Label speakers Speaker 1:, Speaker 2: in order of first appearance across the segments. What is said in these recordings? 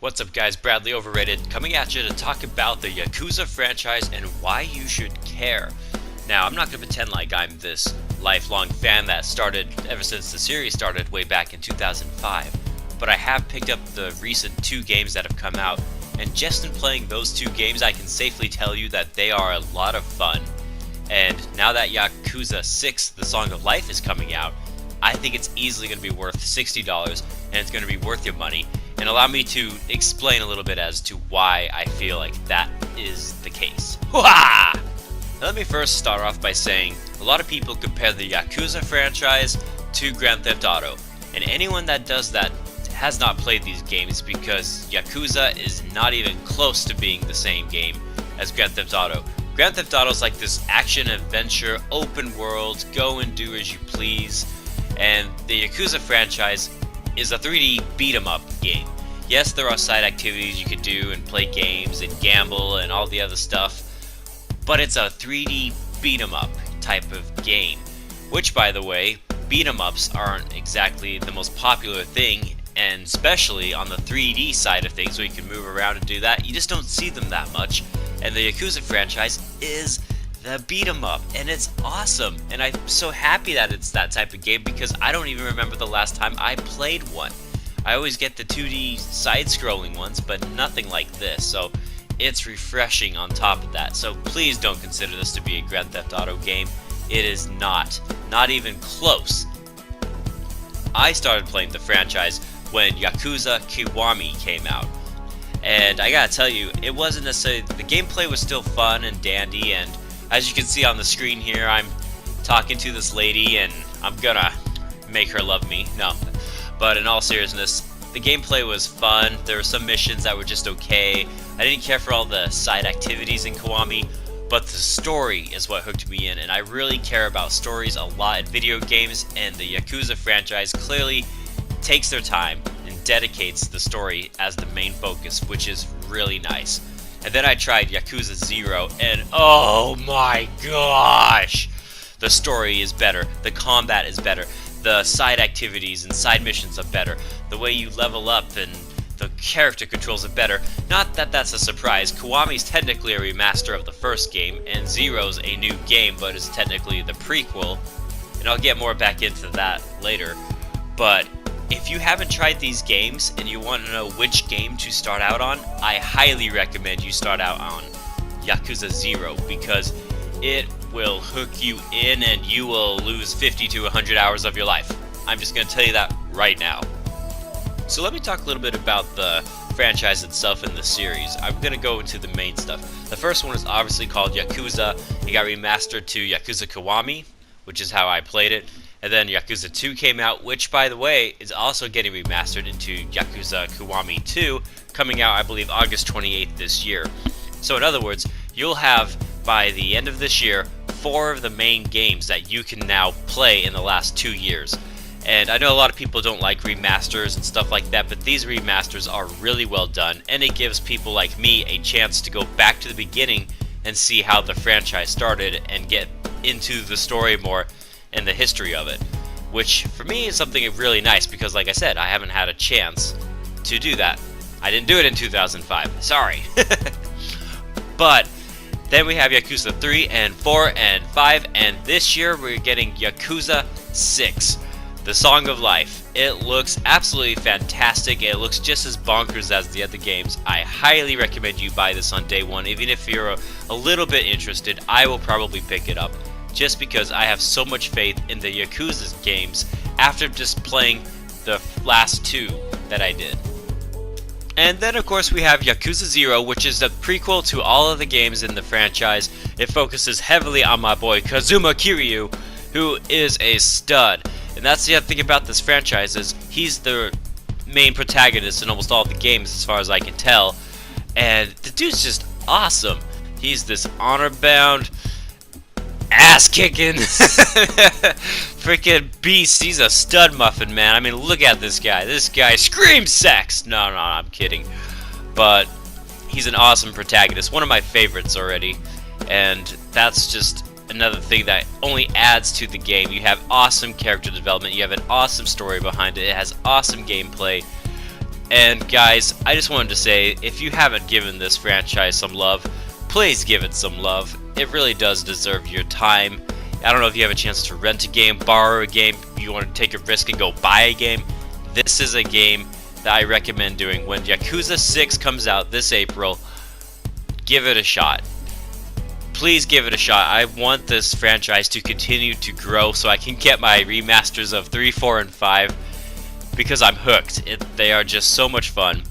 Speaker 1: What's up guys, Bradley Overrated, coming at you to talk about the Yakuza franchise and why you should care. Now, I'm not going to pretend like I'm this lifelong fan that started ever since the series started way back in 2005, but I have picked up the recent two games that have come out, and just in playing those two games I can safely tell you that they are a lot of fun. And now that Yakuza 6, The Song of Life is coming out, I think it's easily going to be worth $60 and it's going to be worth your money. And allow me to explain a little bit as to why I feel like that is the case. Hoo-ha! Let me first start off by saying a lot of people compare the Yakuza franchise to Grand Theft Auto, and anyone that does that has not played these games because Yakuza is not even close to being the same game as Grand Theft Auto. Grand Theft Auto is like this action-adventure, open world, go and do as you please, and the Yakuza franchise is a 3D beat-em-up game. Yes, there are side activities you can do and play games and gamble and all the other stuff, but it's a 3D beat-em-up type of game, which, by the way, beat-em-ups aren't exactly the most popular thing, and especially on the 3D side of things where you can move around and do that, you just don't see them that much, and the Yakuza franchise is the beat 'em up, and it's awesome, and I'm so happy that it's that type of game because I don't even remember the last time I played one. I always get the 2D side-scrolling ones, but nothing like this, so it's refreshing on top of that. So please don't consider this to be a Grand Theft Auto game. It is not even close. I started playing the franchise when Yakuza Kiwami came out, and I gotta tell you, it wasn't necessarily, the gameplay was still fun and dandy, and as you can see on the screen here, I'm talking to this lady and I'm gonna make her love me. No. But in all seriousness, the gameplay was fun. There were some missions that were just okay. I didn't care for all the side activities in Kiwami, but the story is what hooked me in, and I really care about stories a lot in video games, and the Yakuza franchise clearly takes their time and dedicates the story as the main focus, which is really nice. And then I tried Yakuza 0, and oh my gosh! The story is better, the combat is better, the side activities and side missions are better, the way you level up and the character controls are better. Not that that's a surprise, Kiwami's technically a remaster of the first game, and Zero's a new game, but is technically the prequel, and I'll get more back into that later. But if you haven't tried these games and you want to know which game to start out on, I highly recommend you start out on Yakuza 0 because it will hook you in and you will lose 50 to 100 hours of your life. I'm just going to tell you that right now. So let me talk a little bit about the franchise itself in the series. I'm going to go into the main stuff. The first one is obviously called Yakuza. It got remastered to Yakuza Kiwami, which is how I played it. And then Yakuza 2 came out, which, by the way, is also getting remastered into Yakuza Kiwami 2, coming out, I believe, August 28th this year. So in other words, you'll have, by the end of this year, 4 of the main games that you can now play in the last 2 years. And I know a lot of people don't like remasters and stuff like that, but these remasters are really well done, and it gives people like me a chance to go back to the beginning and see how the franchise started and get into the story more and the history of it, which for me is something really nice because, like I said, I haven't had a chance to do that. I didn't do it in 2005, sorry. But then we have Yakuza 3 and 4 and 5, and this year we're getting Yakuza 6, The Song of Life. It looks absolutely fantastic. It looks just as bonkers as the other games. I highly recommend you buy this on day one. Even if you're a little bit interested, I will probably pick it up, just because I have so much faith in the Yakuza games after just playing the last 2 that I did. And then of course we have Yakuza 0, which is the prequel to all of the games in the franchise. It focuses heavily on my boy Kazuma Kiryu, who is a stud. And that's the other thing about this franchise, is he's the main protagonist in almost all the games as far as I can tell. And the dude's just awesome. He's this honor-bound, ass-kicking freaking beast. He's a stud muffin, man. I mean, look at this guy. This guy screams sex. No, I'm kidding. But he's an awesome protagonist. One of my favorites already. And that's just another thing that only adds to the game. You have awesome character development. You have an awesome story behind it. It has awesome gameplay. And guys, I just wanted to say, if you haven't given this franchise some love, please give it some love. It really does deserve your time. I don't know if you have a chance to rent a game, borrow a game, you want to take a risk and go buy a game. This is a game that I recommend doing. When Yakuza 6 comes out this April, give it a shot. Please give it a shot. I want this franchise to continue to grow so I can get my remasters of 3, 4, and 5. Because I'm hooked. They are just so much fun.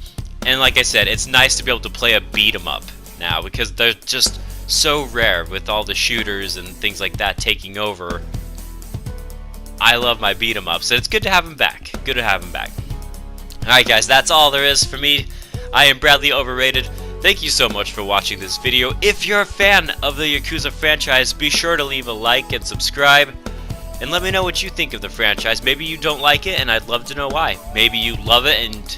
Speaker 1: And like I said, it's nice to be able to play a beat 'em up now because they're just so rare with all the shooters and things like that taking over. I love my beat 'em ups, and it's good to have them back. Good to have them back. Alright guys, that's all there is for me. I am Bradley Overrated. Thank you so much for watching this video. If you're a fan of the Yakuza franchise, be sure to leave a like and subscribe. And let me know what you think of the franchise. Maybe you don't like it, and I'd love to know why. Maybe you love it, and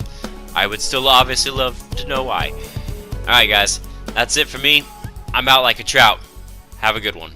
Speaker 1: I would still obviously love to know why. Alright guys, that's it for me. I'm out like a trout. Have a good one.